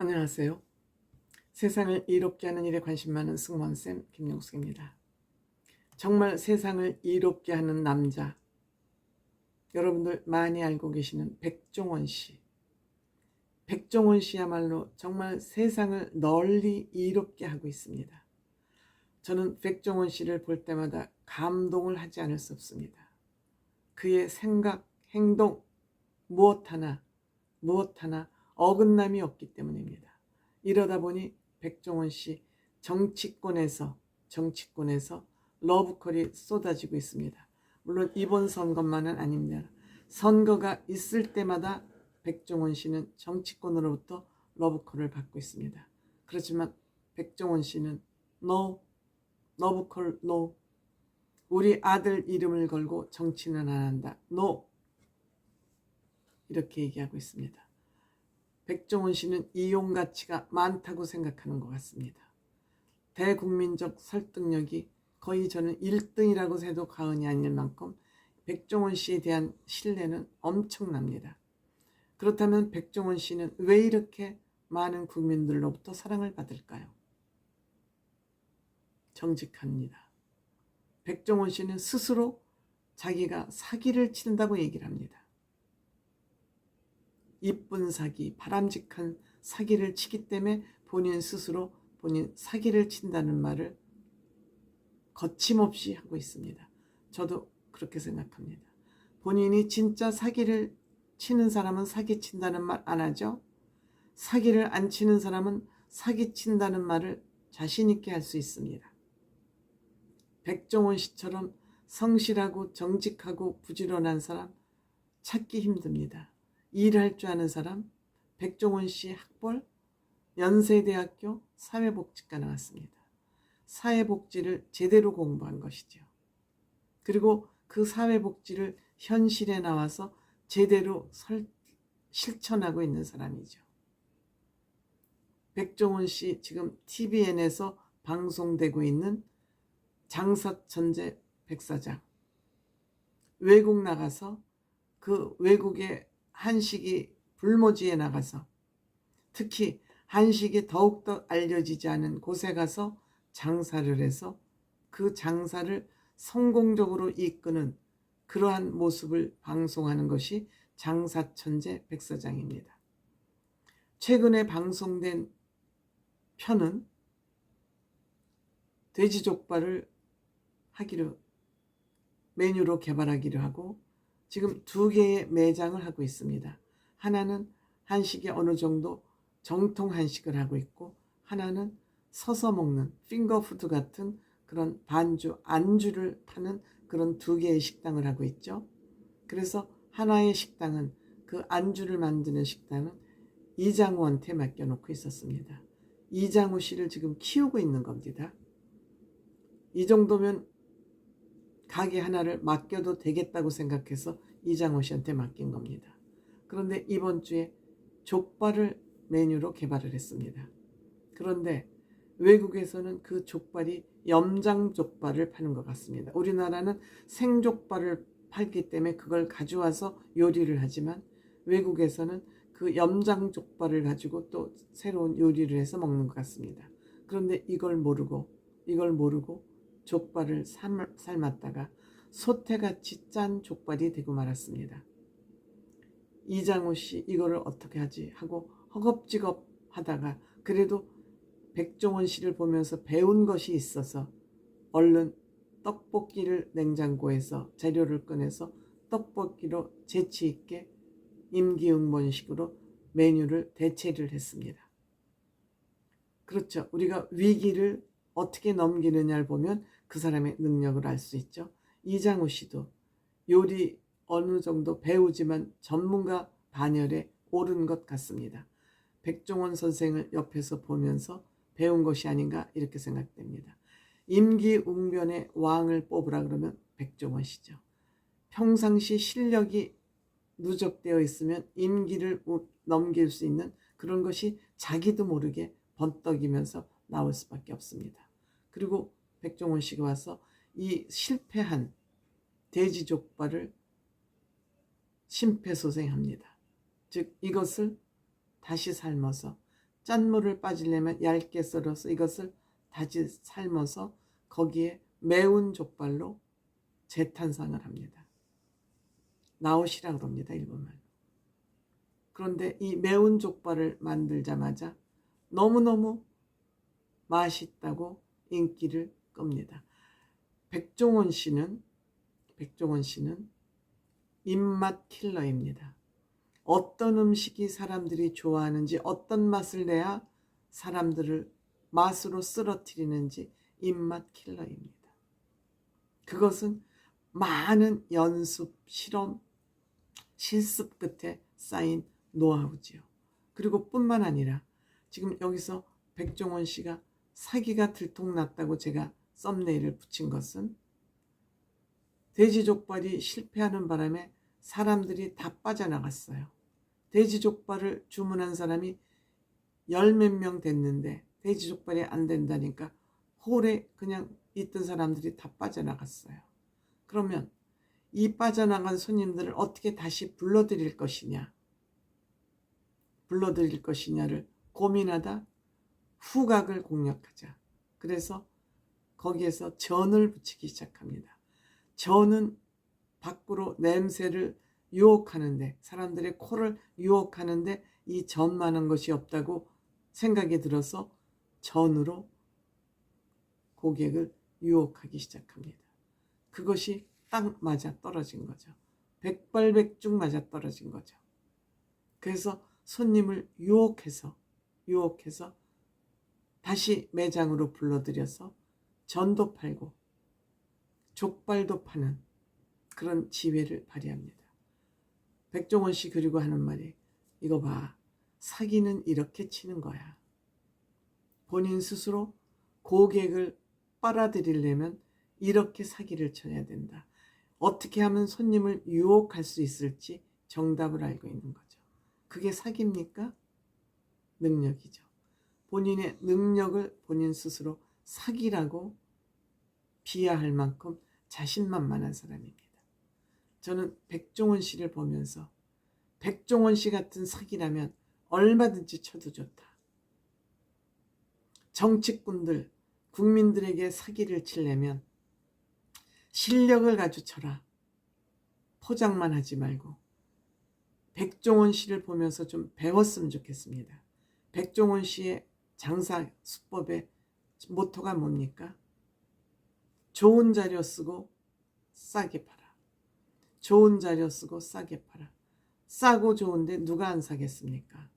안녕하세요. 세상을 이롭게 하는 일에 관심 많은 승무원쌤 김용숙입니다. 정말 세상을 이롭게 하는 남자, 여러분들 많이 알고 계시는 백종원 씨. 백종원 씨야말로 정말 세상을 널리 이롭게 하고 있습니다. 저는 백종원 씨를 볼 때마다 감동을 하지 않을 수 없습니다. 그의 생각, 행동, 무엇 하나 어긋남이 없기 때문입니다. 이러다 보니 백종원 씨 정치권에서 러브콜이 쏟아지고 있습니다. 물론 이번 선거만은 아닙니다. 선거가 있을 때마다 백종원 씨는 정치권으로부터 러브콜을 받고 있습니다. 그렇지만 백종원 씨는 No, 러브콜 No. 우리 아들 이름을 걸고 정치는 안 한다. No. 이렇게 얘기하고 있습니다. 백종원 씨는 이용 가치가 많다고 생각하는 것 같습니다. 대국민적 설득력이 거의 저는 1등이라고 해도 과언이 아닐 만큼 백종원 씨에 대한 신뢰는 엄청납니다. 그렇다면 백종원 씨는 왜 이렇게 많은 국민들로부터 사랑을 받을까요? 정직합니다. 백종원 씨는 스스로 자기가 사기를 친다고 얘기를 합니다. 이쁜 사기, 바람직한 사기를 치기 때문에 본인 스스로 본인 사기를 친다는 말을 거침없이 하고 있습니다. 저도 그렇게 생각합니다. 본인이 진짜 사기를 치는 사람은 사기 친다는 말 안 하죠? 사기를 안 치는 사람은 사기 친다는 말을 자신 있게 할 수 있습니다. 백종원 씨처럼 성실하고 정직하고 부지런한 사람 찾기 힘듭니다. 일할 줄 아는 사람, 백종원 씨 학벌, 연세대학교 사회복지과 나왔습니다. 사회복지를 제대로 공부한 것이죠. 그리고 그 사회복지를 현실에 나와서 제대로 실천하고 있는 사람이죠. 백종원 씨 지금 TVN에서 방송되고 있는 장사천재 백사장. 외국 나가서 그 외국의 한식이 불모지에 나가서 특히 한식이 더욱더 알려지지 않은 곳에 가서 장사를 해서 그 장사를 성공적으로 이끄는 그러한 모습을 방송하는 것이 장사천재 백사장입니다. 최근에 방송된 편은 돼지족발을 메뉴로 개발하기로 하고 지금 2개의 매장을 하고 있습니다. 하나는 한식이 어느 정도 정통 한식을 하고 있고 하나는 서서 먹는 핑거푸드 같은 그런 안주를 파는 그런 2개의 식당을 하고 있죠. 그래서 하나의 식당은 그 안주를 만드는 식당은 이장우한테 맡겨놓고 있었습니다. 이장우 씨를 지금 키우고 있는 겁니다. 이 정도면 가게 하나를 맡겨도 되겠다고 생각해서 이장호 씨한테 맡긴 겁니다. 그런데 이번 주에 족발을 메뉴로 개발을 했습니다. 그런데 외국에서는 그 족발이 염장족발을 파는 것 같습니다. 우리나라는 생족발을 팔기 때문에 그걸 가져와서 요리를 하지만 외국에서는 그 염장족발을 가지고 또 새로운 요리를 해서 먹는 것 같습니다. 그런데 이걸 모르고 족발을 삶았다가 소태같이 짠 족발이 되고 말았습니다. 이장우 씨 이거를 어떻게 하지 하고 허겁지겁 하다가 그래도 백종원 씨를 보면서 배운 것이 있어서 얼른 떡볶이를 냉장고에서 재료를 꺼내서 떡볶이로 재치 있게 임기응변식으로 메뉴를 대체를 했습니다. 그렇죠. 우리가 위기를 어떻게 넘기느냐를 보면 그 사람의 능력을 알 수 있죠. 이장우 씨도 요리 어느 정도 배우지만 전문가 반열에 오른 것 같습니다. 백종원 선생을 옆에서 보면서 배운 것이 아닌가 이렇게 생각됩니다. 임기응변의 왕을 뽑으라 그러면 백종원 씨죠. 평상시 실력이 누적되어 있으면 임기를 넘길 수 있는 그런 것이 자기도 모르게 번떡이면서 나올 수밖에 없습니다. 그리고 백종원 씨가 와서 이 실패한 돼지족발을 심폐소생합니다. 즉 이것을 다시 삶아서 짠물을 빠지려면 얇게 썰어서 이것을 다지 삶아서 거기에 매운 족발로 재탄생을 합니다. 나오시라 그럽니다, 일본말로. 그런데 이 매운 족발을 만들자마자 너무너무 맛있다고 인기를 끕니다. 백종원 씨는 입맛 킬러입니다. 어떤 음식이 사람들이 좋아하는지, 어떤 맛을 내야 사람들을 맛으로 쓰러뜨리는지 입맛 킬러입니다. 그것은 많은 연습, 실험, 실습 끝에 쌓인 노하우지요. 그리고 뿐만 아니라 지금 여기서 백종원 씨가 사기가 들통났다고 제가 썸네일을 붙인 것은 돼지족발이 실패하는 바람에 사람들이 다 빠져나갔어요. 돼지족발을 주문한 사람이 열 몇 명 됐는데 돼지족발이 안 된다니까 홀에 그냥 있던 사람들이 다 빠져나갔어요. 그러면 이 빠져나간 손님들을 어떻게 다시 불러들일 것이냐를 고민하다 후각을 공략하자. 그래서 거기에서 전을 붙이기 시작합니다. 전은 밖으로 냄새를 유혹하는데, 사람들의 코를 유혹하는데 이 전만한 것이 없다고 생각이 들어서 전으로 고객을 유혹하기 시작합니다. 그것이 딱 맞아 떨어진 거죠. 백발백중 맞아 떨어진 거죠. 그래서 손님을 유혹해서 다시 매장으로 불러들여서 전도 팔고 족발도 파는 그런 지혜를 발휘합니다. 백종원 씨 그리고 하는 말이, 이거 봐, 사기는 이렇게 치는 거야. 본인 스스로 고객을 빨아들이려면 이렇게 사기를 쳐야 된다. 어떻게 하면 손님을 유혹할 수 있을지 정답을 알고 있는 거죠. 그게 사기입니까? 능력이죠. 본인의 능력을 본인 스스로 사기라고 비하할 만큼 자신만만한 사람입니다. 저는 백종원 씨를 보면서 백종원 씨 같은 사기라면 얼마든지 쳐도 좋다. 정치꾼들, 국민들에게 사기를 치려면 실력을 가지고 쳐라. 포장만 하지 말고 백종원 씨를 보면서 좀 배웠으면 좋겠습니다. 백종원 씨의 장사 수법의 모토가 뭡니까? 좋은 자료 쓰고 싸게 팔아. 좋은 자료 쓰고 싸게 팔아. 싸고 좋은데 누가 안 사겠습니까?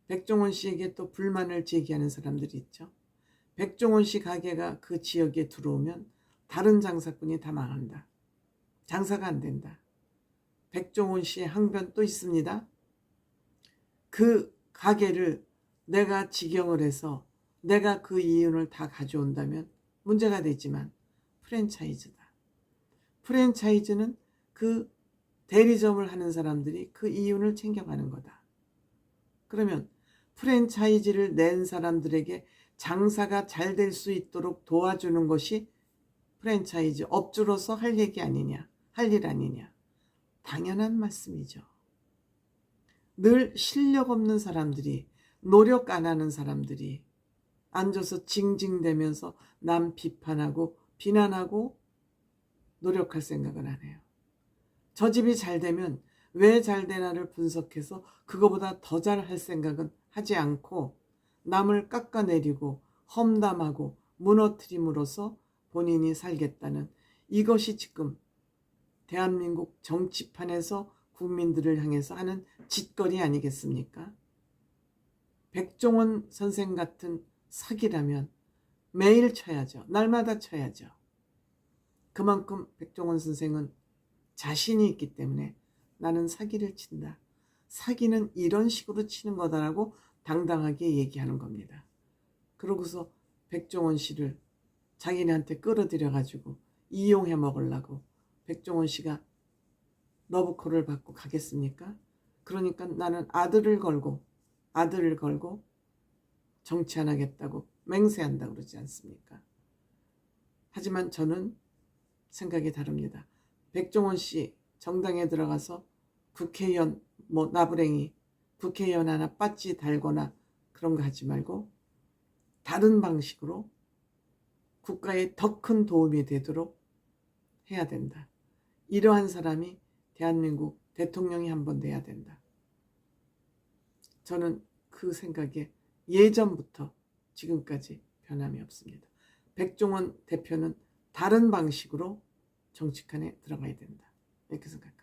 백종원 씨에게 또 불만을 제기하는 사람들이 있죠. 백종원 씨 가게가 그 지역에 들어오면 다른 장사꾼이 다 망한다. 장사가 안 된다. 백종원 씨의 항변 또 있습니다. 그 가게를 내가 직영을 해서 내가 그 이윤을 다 가져온다면 문제가 되지만 프랜차이즈다. 프랜차이즈는 그 대리점을 하는 사람들이 그 이윤을 챙겨가는 거다. 그러면 프랜차이즈를 낸 사람들에게 장사가 잘 될 수 있도록 도와주는 것이 프랜차이즈 업주로서 할 얘기 아니냐, 할 일 아니냐. 당연한 말씀이죠. 늘 실력 없는 사람들이, 노력 안 하는 사람들이 앉아서 징징대면서 남 비판하고 비난하고 노력할 생각은 안 해요. 저 집이 잘 되면 왜 잘 되나를 분석해서 그거보다 더 잘할 생각은 하지 않고 남을 깎아내리고 험담하고 무너뜨림으로써 본인이 살겠다는, 이것이 지금 대한민국 정치판에서 국민들을 향해서 하는 짓거리 아니겠습니까? 백종원 선생 같은 사기라면 매일 쳐야죠. 날마다 쳐야죠. 그만큼 백종원 선생은 자신이 있기 때문에 나는 사기를 친다. 사기는 이런 식으로 치는 거다라고 당당하게 얘기하는 겁니다. 그러고서 백종원 씨를 자기네한테 끌어들여가지고 이용해 먹으려고 백종원 씨가 러브콜을 받고 가겠습니까? 그러니까 나는 아들을 걸고 정치 안 하겠다고 맹세한다고 그러지 않습니까? 하지만 저는 생각이 다릅니다. 백종원 씨 정당에 들어가서 국회의원 나부랭이 국회의원 하나 빠지 달거나 그런 거 하지 말고 다른 방식으로 국가에 더 큰 도움이 되도록 해야 된다. 이러한 사람이 대한민국 대통령이 한번 돼야 된다. 저는 그 생각에 예전부터 지금까지 변함이 없습니다. 백종원 대표는 다른 방식으로 정치권에 들어가야 된다. 이렇게 생각합니다.